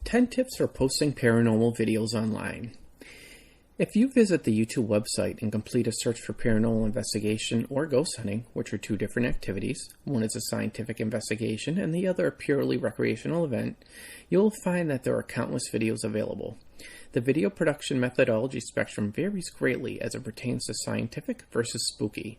10 tips for posting paranormal videos online. If you visit the YouTube website and complete a search for paranormal investigation or ghost hunting, which are two different activities, one is a scientific investigation and the other a purely recreational event, you'll find that there are countless videos available. The video production methodology spectrum varies greatly as it pertains to scientific versus spooky.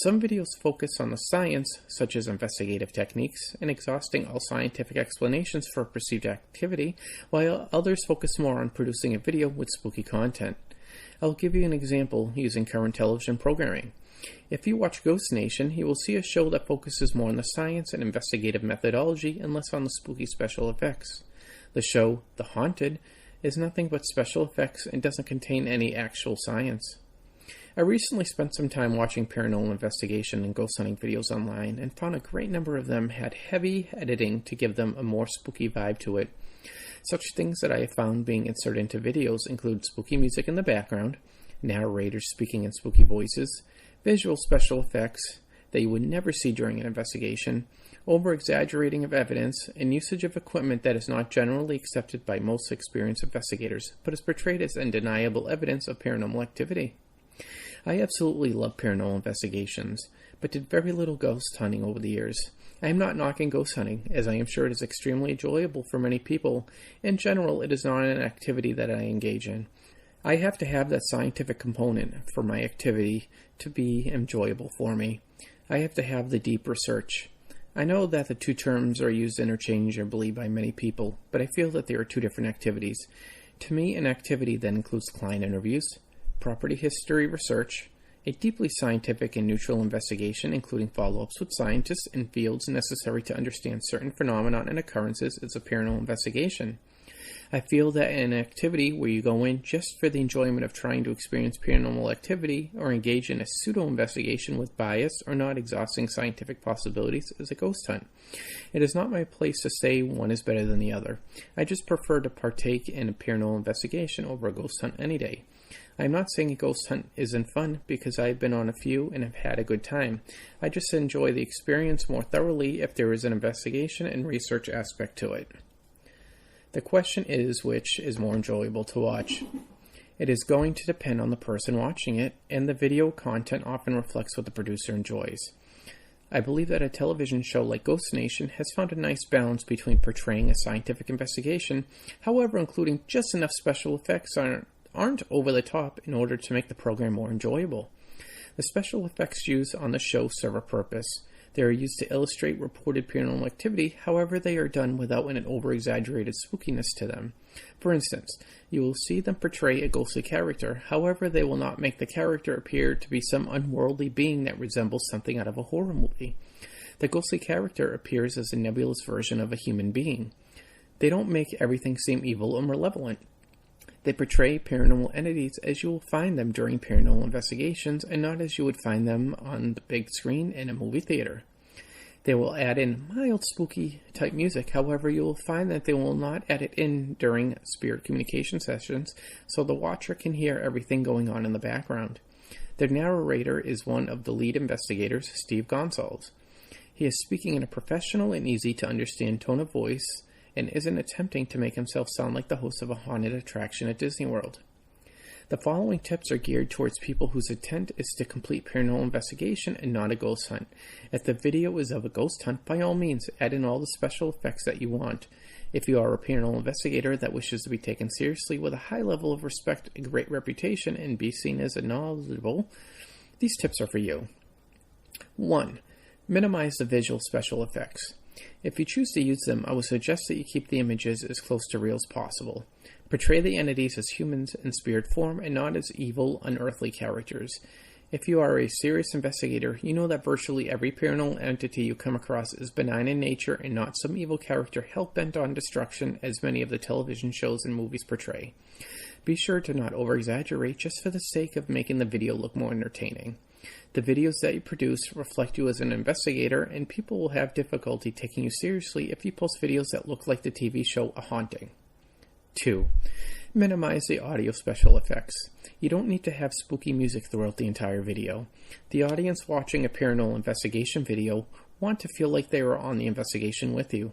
Some videos focus on the science, such as investigative techniques and exhausting all scientific explanations for a perceived activity, while others focus more on producing a video with spooky content. I'll give you an example using current television programming. If you watch Ghost Nation, you will see a show that focuses more on the science and investigative methodology and less on the spooky special effects. The show, The Haunted, is nothing but special effects and doesn't contain any actual science. I recently spent some time watching paranormal investigation and ghost hunting videos online and found a great number of them had heavy editing to give them a more spooky vibe to it. Such things that I have found being inserted into videos include spooky music in the background, narrators speaking in spooky voices, visual special effects that you would never see during an investigation, over-exaggerating of evidence, and usage of equipment that is not generally accepted by most experienced investigators, but is portrayed as undeniable evidence of paranormal activity. I absolutely love paranormal investigations, but did very little ghost hunting over the years. I am not knocking ghost hunting, as I am sure it is extremely enjoyable for many people. In general, it is not an activity that I engage in. I have to have that scientific component for my activity to be enjoyable for me. I have to have the deep research. I know that the two terms are used interchangeably by many people, but I feel that they are two different activities. To me, an activity that includes client interviews, property history research, a deeply scientific and neutral investigation including follow-ups with scientists in fields necessary to understand certain phenomena and occurrences is a paranormal investigation. I feel that an activity where you go in just for the enjoyment of trying to experience paranormal activity or engage in a pseudo-investigation with bias or not exhausting scientific possibilities is a ghost hunt. It is not my place to say one is better than the other. I just prefer to partake in a paranormal investigation over a ghost hunt any day. I am not saying a ghost hunt isn't fun because I have been on a few and have had a good time. I just enjoy the experience more thoroughly if there is an investigation and research aspect to it. The question is which is more enjoyable to watch. It is going to depend on the person watching it, and the video content often reflects what the producer enjoys. I believe that a television show like Ghost Nation has found a nice balance between portraying a scientific investigation, however including just enough special effects aren't over the top in order to make the program more enjoyable. The special effects used on the show serve a purpose. They are used to illustrate reported paranormal activity, however they are done without an over-exaggerated spookiness to them. For instance, you will see them portray a ghostly character, however they will not make the character appear to be some unworldly being that resembles something out of a horror movie. The ghostly character appears as a nebulous version of a human being. They don't make everything seem evil or malevolent. They portray paranormal entities as you will find them during paranormal investigations and not as you would find them on the big screen in a movie theater. They will add in mild spooky type music, however you will find that they will not add it in during spirit communication sessions so the watcher can hear everything going on in the background. The narrator is one of the lead investigators, Steve Gonsalves. He is speaking in a professional and easy to understand tone of voice and isn't attempting to make himself sound like the host of a haunted attraction at Disney World. The following tips are geared towards people whose intent is to complete paranormal investigation and not a ghost hunt. If the video is of a ghost hunt, by all means, add in all the special effects that you want. If you are a paranormal investigator that wishes to be taken seriously with a high level of respect and great reputation and be seen as knowledgeable, these tips are for you. 1. Minimize the visual special effects. If you choose to use them, I would suggest that you keep the images as close to real as possible. Portray the entities as humans in spirit form and not as evil, unearthly characters. If you are a serious investigator, you know that virtually every paranormal entity you come across is benign in nature and not some evil character hell-bent on destruction as many of the television shows and movies portray. Be sure to not over-exaggerate just for the sake of making the video look more entertaining. The videos that you produce reflect you as an investigator, and people will have difficulty taking you seriously if you post videos that look like the TV show A Haunting. 2. Minimize the audio special effects. You don't need to have spooky music throughout the entire video. The audience watching a paranormal investigation video want to feel like they are on the investigation with you.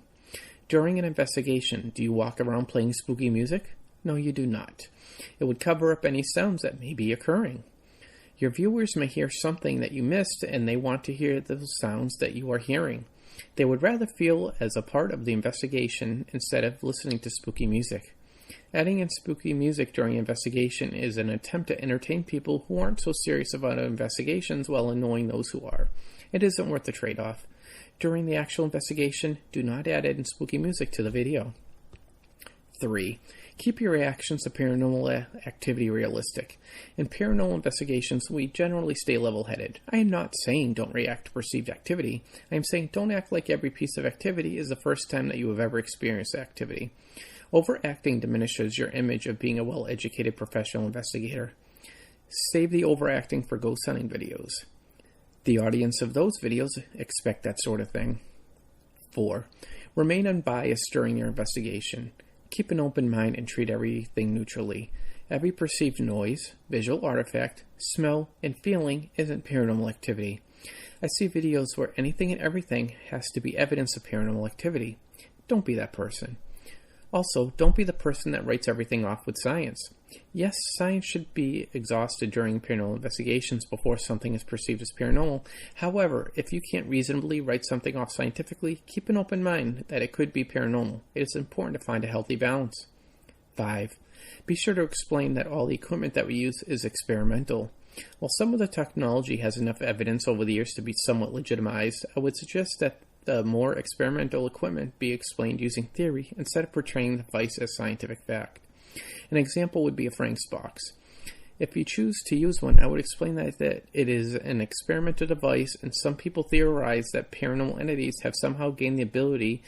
During an investigation, do you walk around playing spooky music? No, you do not. It would cover up any sounds that may be occurring. Your viewers may hear something that you missed, and they want to hear those sounds that you are hearing. They would rather feel as a part of the investigation instead of listening to spooky music. Adding in spooky music during investigation is an attempt to entertain people who aren't so serious about investigations while annoying those who are. It isn't worth the trade-off. During the actual investigation, do not add in spooky music to the video. 3. Keep your reactions to paranormal activity realistic. In paranormal investigations, we generally stay level-headed. I am not saying don't react to perceived activity. I am saying don't act like every piece of activity is the first time that you have ever experienced activity. Overacting diminishes your image of being a well-educated professional investigator. Save the overacting for ghost hunting videos. The audience of those videos expect that sort of thing. 4. Remain unbiased during your investigation. Keep an open mind and treat everything neutrally. Every perceived noise, visual artifact, smell, and feeling isn't paranormal activity. I see videos where anything and everything has to be evidence of paranormal activity. Don't be that person. Also, don't be the person that writes everything off with science. Yes, science should be exhausted during paranormal investigations before something is perceived as paranormal. However, if you can't reasonably write something off scientifically, keep an open mind that it could be paranormal. It is important to find a healthy balance. 5. Be sure to explain that all the equipment that we use is experimental. While some of the technology has enough evidence over the years to be somewhat legitimized, I would suggest that the more experimental equipment be explained using theory instead of portraying the device as scientific fact. An example would be a Frank's box. If you choose to use one, I would explain that it is an experimental device, and some people theorize that paranormal entities have somehow gained the ability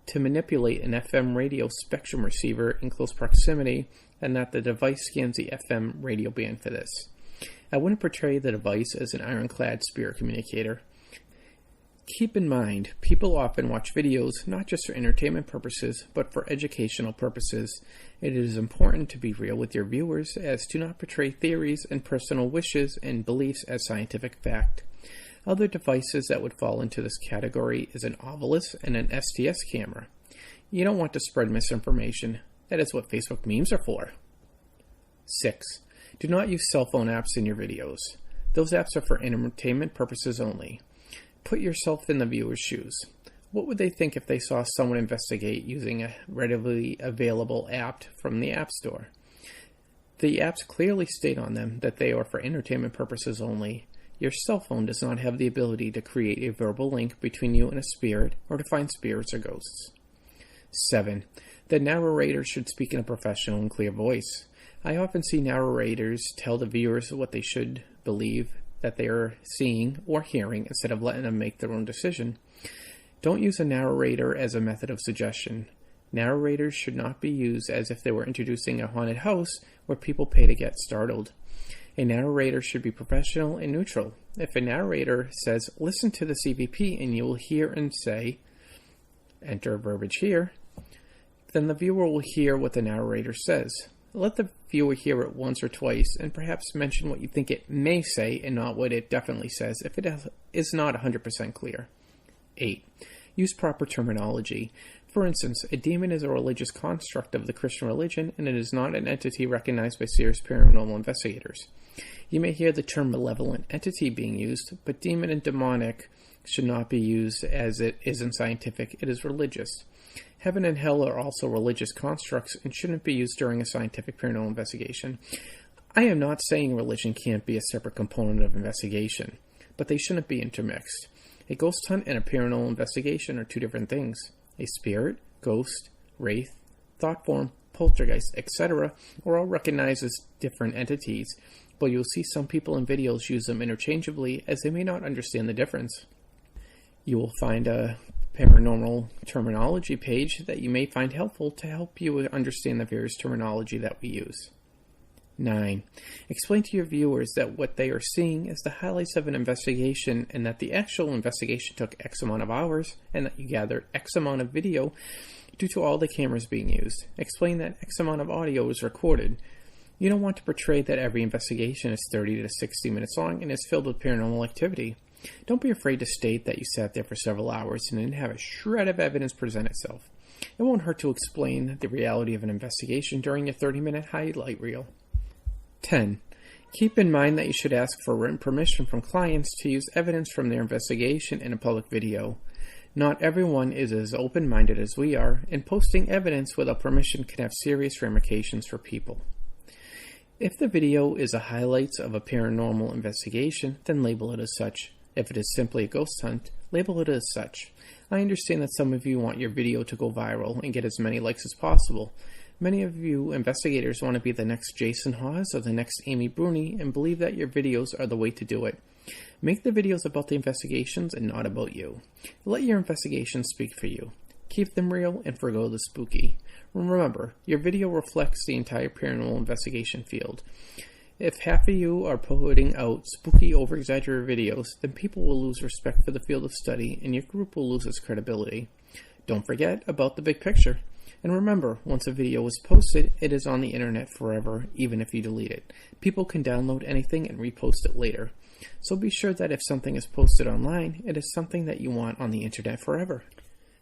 to manipulate an FM radio spectrum receiver in close proximity, and that the device scans the FM radio band for this. I wouldn't portray the device as an ironclad spirit communicator. Keep in mind, people often watch videos not just for entertainment purposes, but for educational purposes. It is important to be real with your viewers as to not portray theories and personal wishes and beliefs as scientific fact. Other devices that would fall into this category is an Ovilus and an STS camera. You don't want to spread misinformation. That is what Facebook memes are for. 6. Do not use cell phone apps in your videos. Those apps are for entertainment purposes only. Put yourself in the viewer's shoes. What would they think if they saw someone investigate using a readily available app from the App Store? The apps clearly state on them that they are for entertainment purposes only. Your cell phone does not have the ability to create a verbal link between you and a spirit or to find spirits or ghosts. 7. The narrator should speak in a professional and clear voice. I often see narrators tell the viewers what they should believe that they are seeing or hearing instead of letting them make their own decision. Don't use a narrator as a method of suggestion. Narrators should not be used as if they were introducing a haunted house where people pay to get startled. A narrator should be professional and neutral. If a narrator says, "Listen to the CVP," and you will hear and say, "Enter verbiage here," then the viewer will hear what the narrator says. Let the viewer hear it once or twice, and perhaps mention what you think it may say and not what it definitely says if it is not 100% clear. 8. Use proper terminology. For instance, a demon is a religious construct of the Christian religion, and it is not an entity recognized by serious paranormal investigators. You may hear the term malevolent entity being used, but demon and demonic should not be used as it isn't scientific, it is religious. Heaven and hell are also religious constructs and shouldn't be used during a scientific paranormal investigation. I am not saying religion can't be a separate component of investigation, but they shouldn't be intermixed. A ghost hunt and a paranormal investigation are two different things. A spirit, ghost, wraith, thought form, poltergeist, etc. are all recognized as different entities, but you'll see some people in videos use them interchangeably as they may not understand the difference. You will find a paranormal terminology page that you may find helpful to help you understand the various terminology that we use. 9. Explain to your viewers that what they are seeing is the highlights of an investigation and that the actual investigation took X amount of hours and that you gathered X amount of video due to all the cameras being used. Explain that X amount of audio was recorded. You don't want to portray that every investigation is 30 to 60 minutes long and is filled with paranormal activity. Don't be afraid to state that you sat there for several hours and didn't have a shred of evidence present itself. It won't hurt to explain the reality of an investigation during a 30-minute highlight reel. 10. Keep in mind that you should ask for written permission from clients to use evidence from their investigation in a public video. Not everyone is as open-minded as we are, and posting evidence without permission can have serious ramifications for people. If the video is a highlights of a paranormal investigation, then label it as such. If it is simply a ghost hunt, label it as such. I understand that some of you want your video to go viral and get as many likes as possible. Many of you investigators want to be the next Jason Hawes or the next Amy Bruni and believe that your videos are the way to do it. Make the videos about the investigations and not about you. Let your investigations speak for you. Keep them real and forgo the spooky. Remember, your video reflects the entire paranormal investigation field. If half of you are putting out spooky, over-exaggerated videos, then people will lose respect for the field of study and your group will lose its credibility. Don't forget about the big picture. And remember, once a video is posted, it is on the internet forever, even if you delete it. People can download anything and repost it later. So be sure that if something is posted online, it is something that you want on the internet forever.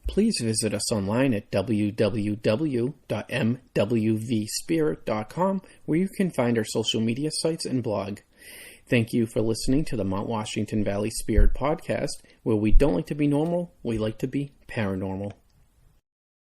Please visit us online at www.mwvspirit.com, where you can find our social media sites and blog. Thank you for listening to the Mount Washington Valley Spirit Podcast, where we don't like to be normal, we like to be paranormal.